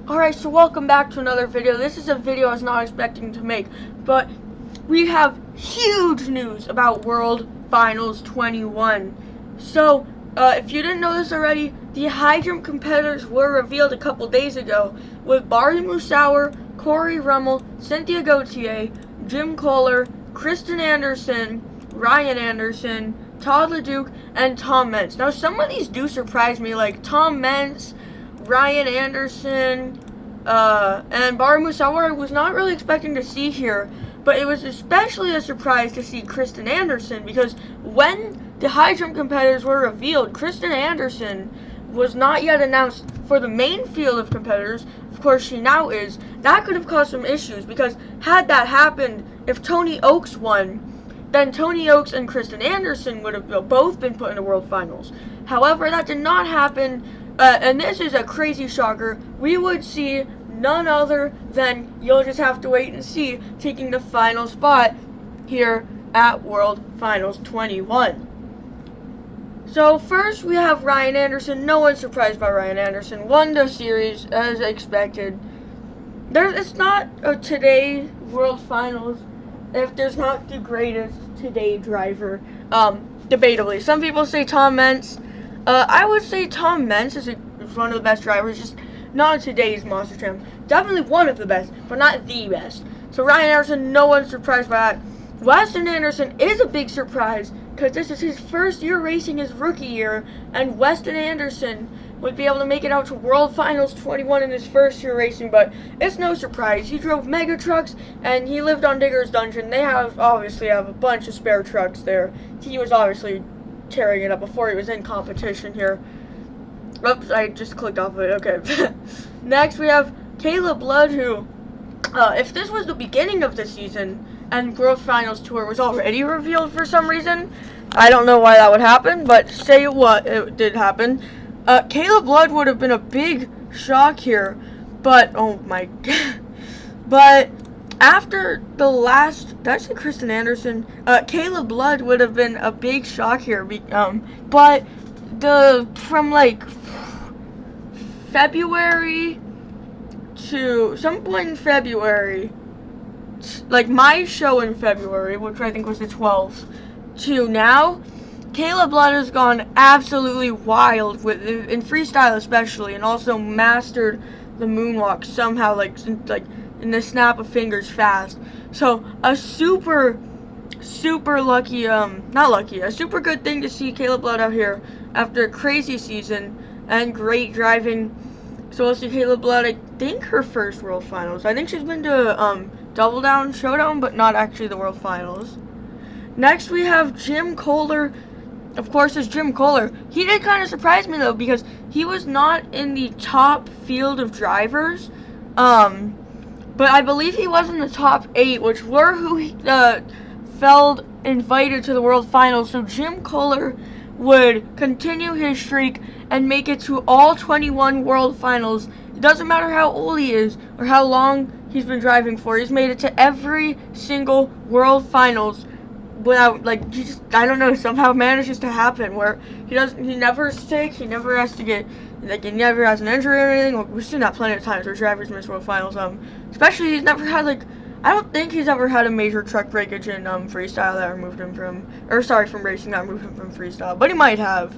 Alright, so welcome back to another video. This is a video I was not expecting to make, but we have huge news about World Finals 21. So, if you didn't know this already, the high jump competitors were revealed a couple days ago, with Barry Musauer, Corey Rummel, Cynthia Gotee, Jim Kohler, Kristen Anderson, Ryan Anderson, Todd LeDuc, and Tom Meents. Now, some of these do surprise me, like Tom Meents, Ryan Anderson, and Barry Musauer I was not really expecting to see here, but it was especially a surprise to see Kristen Anderson, because when the high jump competitors were revealed, Kristen Anderson was not yet announced for the main field of competitors. Of course, she now is. That could have caused some issues, because had that happened, if Tony Oaks won, then Tony Oaks and Kristen Anderson would have both been put into World Finals. However, that did not happen. And this is a crazy shocker. We would see none other than, you'll just have to wait and see, taking the final spot here at World Finals 21. So first we have Ryan Anderson. No one's surprised by Ryan Anderson. Won the series as expected. It's not a today World Finals if there's not the greatest today driver. Debatably. Some people say Tom Meents. I would say Tom Meents is one of the best drivers, just not today's Monster Jam. Definitely one of the best, but not the best. So Ryan Anderson, no one's surprised by that. Weston Anderson is a big surprise, because this is his first year racing, his rookie year, and Weston Anderson would be able to make it out to World Finals 21 in his first year racing, but it's no surprise. He drove mega trucks, and he lived on Digger's Dungeon. They obviously have a bunch of spare trucks there. He was obviously tearing it up before he was in competition here. Oops, I just clicked off of it. Okay. Next, we have Caleb Blood, who, if this was the beginning of the season and World Finals Tour was already revealed for some reason, I don't know why that would happen, but say what, it did happen. Caleb Blood would have been a big shock here, but, oh my god. But after the last, that's Kristen Anderson, Caleb Blood would have been a big shock here, but from like February to some point in February, like my show in February, which I think was the 12th, to now, Caleb Blood has gone absolutely wild in freestyle especially, and also mastered the moonwalk somehow, like in the snap of fingers fast. So a super lucky, a super good thing to see Caleb Blood out here after a crazy season and great driving. So we'll see Caleb Blood, I think her first World Finals. I think she's been to Double Down, Showdown, but not actually the World Finals. Next we have Jim Kohler. Of course, it's Jim Kohler. He did kind of surprise me though, because he was not in the top field of drivers. But I believe he was in the top 8, which were who felt invited to the World Finals. So Jim Kohler would continue his streak and make it to all 21 World Finals. It doesn't matter how old he is or how long he's been driving for. He's made it to every single World Finals without, like, he just, I don't know, somehow manages to happen where he never is sick, he never has to get, like, he never has an injury or anything. We've seen that plenty of times where drivers miss World Finals. Especially he's never had, like, I don't think he's ever had a major truck breakage in freestyle that removed him from, from racing that removed him from freestyle, but he might have.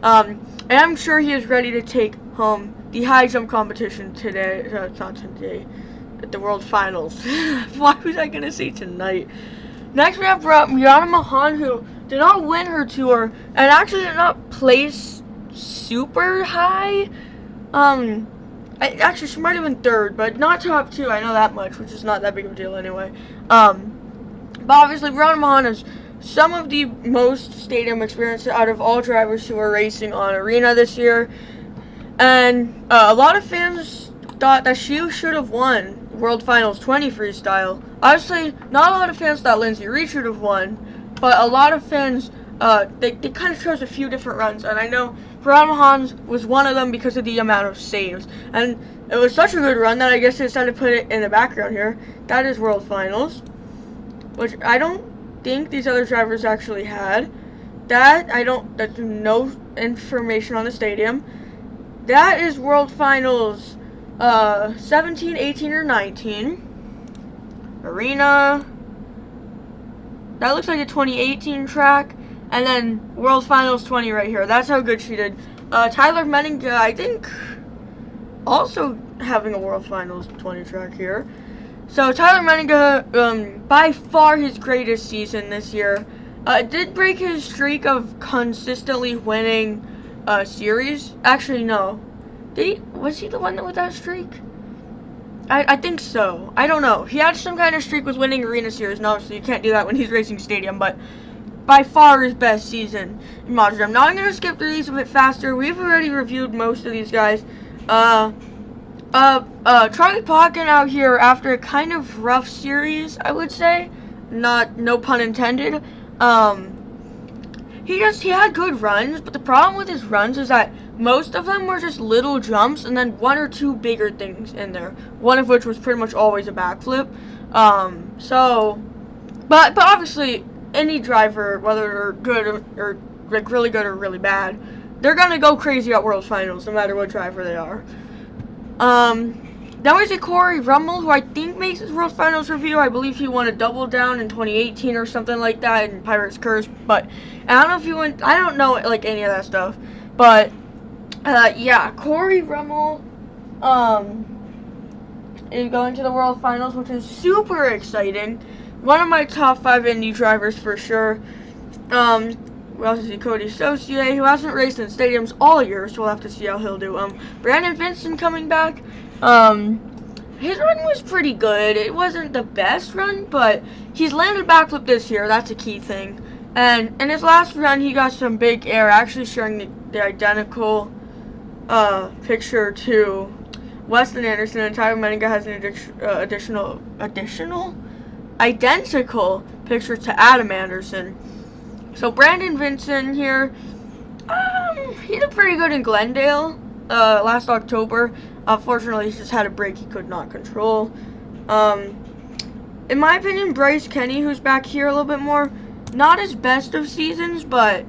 And I'm sure he is ready to take home the high jump competition today, not today, at the World Finals. Why was I gonna say tonight? Next we have Miranda Mahan, who did not win her tour, and actually did not place super high. Actually, she might have been 3rd, but not top 2, I know that much, which is not that big of a deal anyway. But obviously, Miranda Mahan has some of the most stadium experience out of all drivers who are racing on Arena this year. And a lot of fans thought that she should have won World Finals 20 freestyle. Obviously, not a lot of fans thought Lindsay Reed should have won, but a lot of fans, they kind of chose a few different runs, and I know Miranda Mahan was one of them because of the amount of saves. And it was such a good run that I guess they decided to put it in the background here. That is World Finals, which I don't think these other drivers actually had. That's no information on the stadium. That is World Finals 17, 18, or 19. Arena. That looks like a 2018 track. And then World Finals 20 right here. That's how good she did. Tyler Menninga, I think, also having a World Finals 20 track here. So Tyler Menninga, by far his greatest season this year. Did break his streak of consistently winning series. Actually, no. Was he the one with that streak? I think so. I don't know. He had some kind of streak with winning Arena Series. No, so you can't do that when he's racing Stadium. But by far his best season in Mod Jam. Now I'm going to skip through these a bit faster. We've already reviewed most of these guys. Charlie Pocken out here after a kind of rough series, I would say. No pun intended. He had good runs, but the problem with his runs is that most of them were just little jumps and then one or two bigger things in there. One of which was pretty much always a backflip. But obviously any driver, whether they're good or like really good or really bad, they're gonna go crazy at World Finals no matter what driver they are. Then we see Corey Rummel, who I think makes his World Finals review. I believe he won a double down in 2018 or something like that in Pirates Curse. But I don't know if he went. I don't know like any of that stuff. But yeah, Corey Rummel is going to the World Finals, which is super exciting. One of my top 5 Indy drivers for sure. We also see Cody Saucier, who hasn't raced in stadiums all year, so we'll have to see how he'll do. Brandon Vincent coming back. His run was pretty good. It wasn't the best run, but he's landed backflip this year. That's a key thing. And in his last run, he got some big air, actually sharing the identical picture to Weston Anderson, and Tyler Menninga has an identical picture to Adam Anderson. So Brandon Vincent here, he did pretty good in Glendale last October. Unfortunately, he just had a break he could not control. In my opinion, Bryce Kenny, who's back here a little bit more, not his best of seasons, but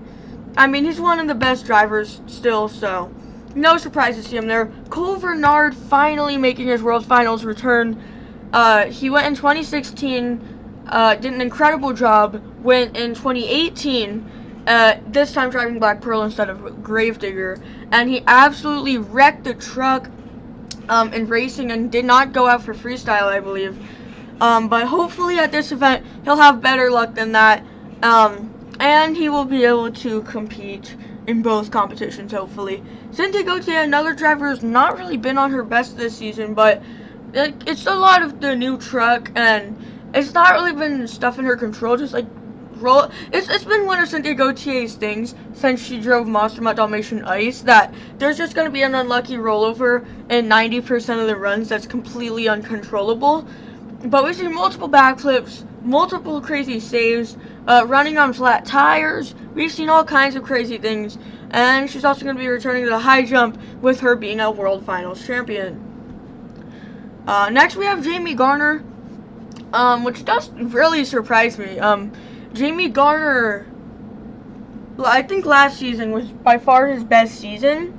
I mean, he's one of the best drivers still, so no surprise to see him there. Cole Vernard finally making his World Finals return. He went in 2016, did an incredible job. Went in 2018, this time driving Black Pearl instead of Gravedigger, and he absolutely wrecked the truck in racing and did not go out for freestyle, I believe. But hopefully at this event he'll have better luck than that, and he will be able to compete in both competitions, hopefully. Cynthia Gotee, another driver, has not really been on her best this season, but it's a lot of the new truck, and it's not really been stuff in her control, just like it's been one of Cynthia Gautier's things since she drove Monster Mutt Dalmatian Ice, that there's just going to be an unlucky rollover in 90% of the runs that's completely uncontrollable. But we've seen multiple backflips, multiple crazy saves, running on flat tires. We've seen all kinds of crazy things, and she's also going to be returning to the high jump with her being a World Finals champion. Next we have Jamie Garner, which does really surprise me. Jamie Garner, I think last season was by far his best season.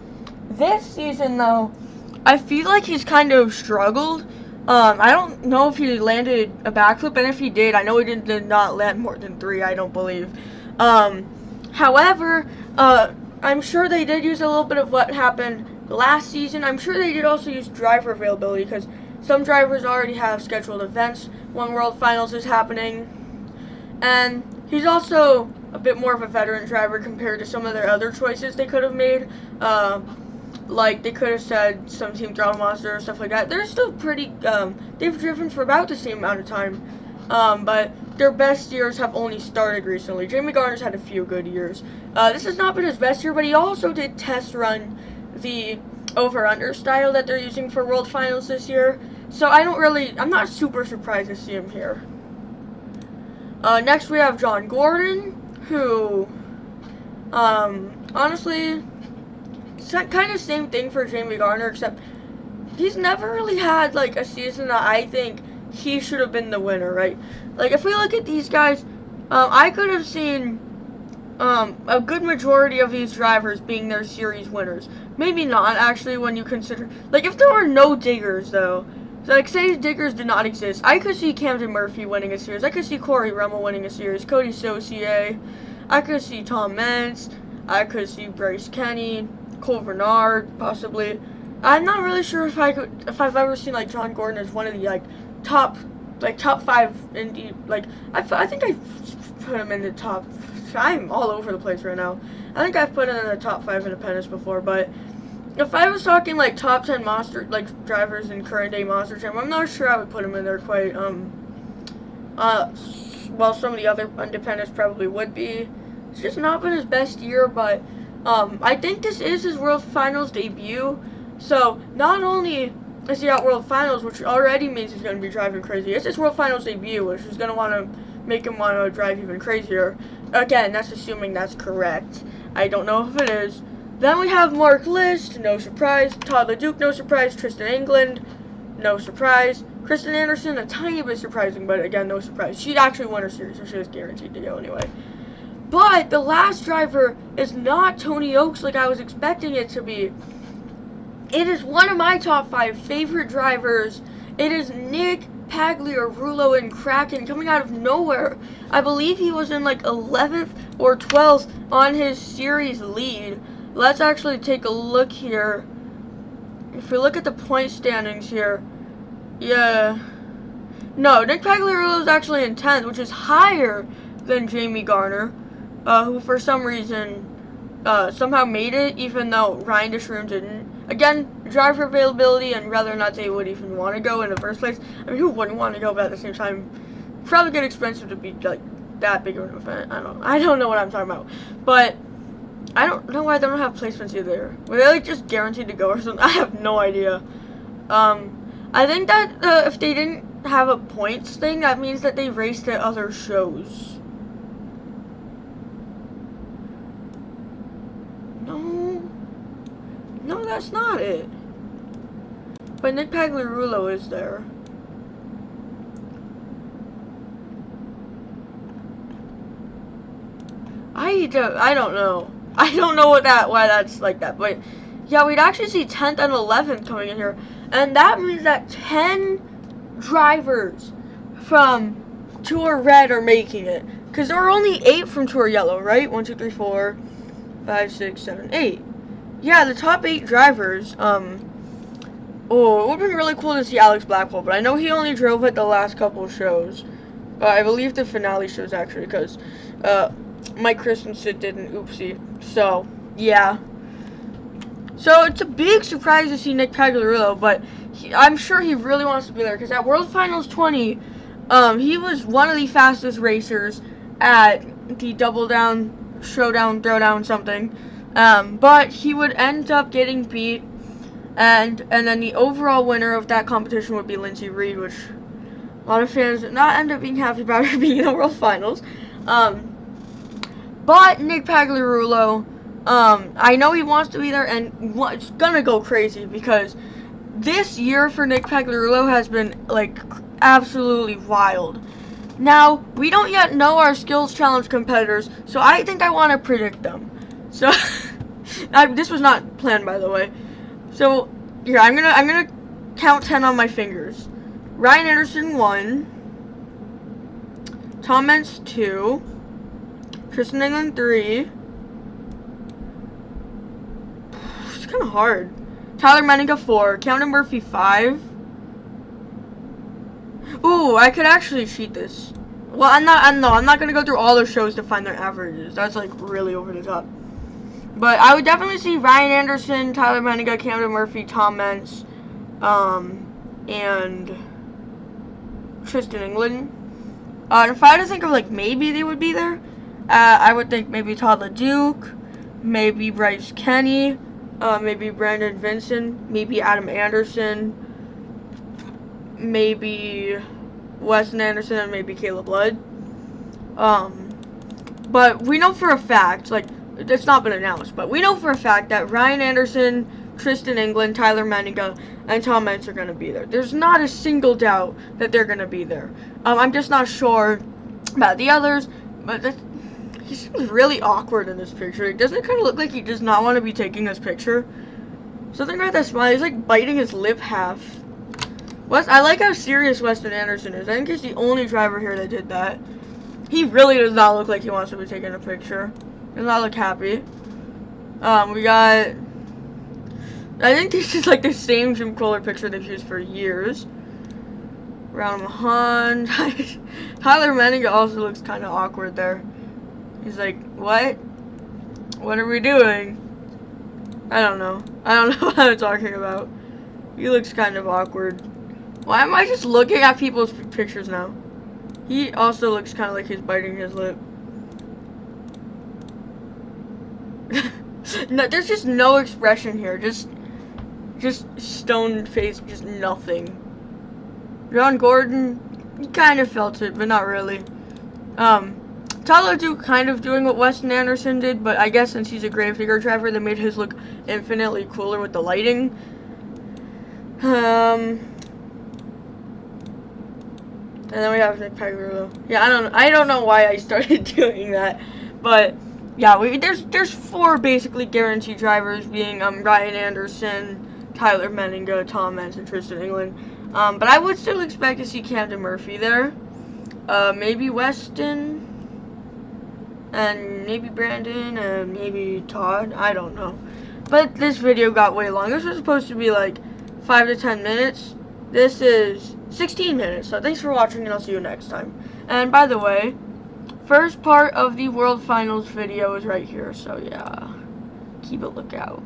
This season, though, I feel like he's kind of struggled. I don't know if he landed a backflip, and if he did, I know he did not land more than 3, I don't believe. However, I'm sure they did use a little bit of what happened last season. I'm sure they did also use driver availability, because some drivers already have scheduled events when World Finals is happening. And he's also a bit more of a veteran driver compared to some of their other choices they could have made. Like, they could have said some Team Throttle Monster or stuff like that. They're still pretty, they've driven for about the same amount of time. But their best years have only started recently. Jamie Garner's had a few good years. This has not been his best year, but he also did test run the over-under style that they're using for World Finals this year. So I'm not super surprised to see him here. Next we have John Gordon, who, honestly, it's kind of same thing for Jamie Garner, except he's never really had, like, a season that I think he should have been the winner, right? Like, if we look at these guys, I could have seen a good majority of these drivers being their series winners. Maybe not, actually, when you consider, like, if there were no diggers, though, so, like, say diggers did not exist, I could see Camden Murphy winning a series, I could see Corey Rummel winning a series, Cody Saucier, I could see Tom Meents, I could see Bryce Kenny, Cole Bernard, possibly. I'm not really sure if I've ever seen, like, John Gordon as one of the, like, top 5 Indy, like, I think I put him in the top. I'm all over the place right now. I think I've put him in the top 5 independents before, but if I was talking like top 10 monster like drivers in current day Monster Jam, I'm not sure I would put him in there quite. Well, some of the other independents probably would be. It's just not been his best year, but I think this is his World Finals debut. So not only is he at World Finals, which already means he's going to be driving crazy, it's his World Finals debut, which is going to want to make him want to drive even crazier. Again, that's assuming that's correct. I don't know if it is. Then we have Mark List, no surprise. Todd LeDuc, no surprise. Tristan England, no surprise. Kristen Anderson, a tiny bit surprising, but again, no surprise. She'd actually won her series, so she was guaranteed to go anyway. But the last driver is not Tony Oaks like I was expecting it to be. It is one of my top 5 favorite drivers. It is Nick Pagliarulo in Kraken, coming out of nowhere. I believe he was in like 11th or 12th on his series lead. Let's actually take a look here. If we look at the point standings here, yeah. No, Nick Pagliarulo is actually in 10th, which is higher than Jamie Garner, who for some reason somehow made it, even though Ryan Deshroom didn't. Again, driver availability and whether or not they would even want to go in the first place. I mean, who wouldn't want to go, but at the same time, probably get expensive to be like that big of an event. I don't know what I'm talking about, but I don't know why they don't have placements either. Were they like just guaranteed to go or something? I have no idea. I think that if they didn't have a points thing, that means that they raced at other shows. No, that's not it. But Nick Pagliarulo is there. I don't know. I don't know why that's like that. But yeah, we'd actually see 10th and 11th coming in here, and that means that 10 drivers from Tour Red are making it. Because there were only 8 from Tour Yellow, right? 1, 2, 3, 4, 5, 6, 7, 8. Yeah, the top 8 drivers, oh, it would have been really cool to see Alex Blackwell, but I know he only drove at the last couple of shows. I believe the finale shows, actually, because, Mike Christensen did an oopsie. So, yeah. So, it's a big surprise to see Nick Pagliarulo, but I'm sure he really wants to be there, because at World Finals 20, he was one of the fastest racers at the Double Down, Showdown, Throwdown, something. But he would end up getting beat, and then the overall winner of that competition would be Lindsey Reed, which a lot of fans did not end up being happy about her being in the World Finals. But Nick Pagliarulo, I know he wants to be there, and it's gonna go crazy, because this year for Nick Pagliarulo has been, like, absolutely wild. Now, we don't yet know our Skills Challenge competitors, so I think I want to predict them. So, this was not planned, by the way. So, here, I'm gonna count 10 on my fingers. Ryan Anderson, 1. Tom Meents, 2. Tristan England, 3. It's kind of hard. Tyler Menninga, 4. Camden Murphy, 5. Ooh, I could actually cheat this. Well, I'm not gonna go through all the shows to find their averages. That's like really over the top. But I would definitely see Ryan Anderson, Tyler Menninga, Camden Murphy, Tom Meents, and Tristan England. And if I had to think of like maybe they would be there, I would think maybe Todd LeDuc, maybe Bryce Kenny, maybe Brandon Vincent, maybe Adam Anderson, maybe Weston Anderson, and maybe Caleb Blood. But we know for a fact, like, it's not been announced, but we know for a fact that Ryan Anderson, Tristan England, Tyler Menninga, and Tom Meents are going to be there. There's not a single doubt that they're going to be there. I'm just not sure about the others, but he seems really awkward in this picture. Like, doesn't it kind of look like he does not want to be taking this picture? Something about that smile. He's like biting his lip half. I like how serious Weston Anderson is. I think he's the only driver here that did that. He really does not look like he wants to be taking a picture. Does not look happy. We got... I think this is like the same Jim Kohler picture they've used for years. Miranda Mahan. Tyler Menninger also looks kind of awkward there. He's like, what? What are we doing? I don't know. I don't know what I'm talking about. He looks kind of awkward. Why am I just looking at people's pictures now? He also looks kind of like he's biting his lip. No, there's just no expression here. Just stone face, just nothing. John Gordon, he kind of felt it, but not really. Tyler kind of doing what Weston Anderson did, but I guess since he's a Gravedigger driver, they made his look infinitely cooler with the lighting. And then we have Nick Pagliarulo. Yeah, I don't know why I started doing that, but yeah, there's 4 basically guaranteed drivers, being Ryan Anderson, Tyler Menninger, Tom Meents, and Tristan England. But I would still expect to see Camden Murphy there. Maybe Weston, and maybe Brandon, and maybe Todd. I don't know. But this video got way long. This was supposed to be like 5 to 10 minutes. This is 16 minutes. So thanks for watching, and I'll see you next time. And by the way, first part of the World Finals video is right here. So yeah, keep a lookout.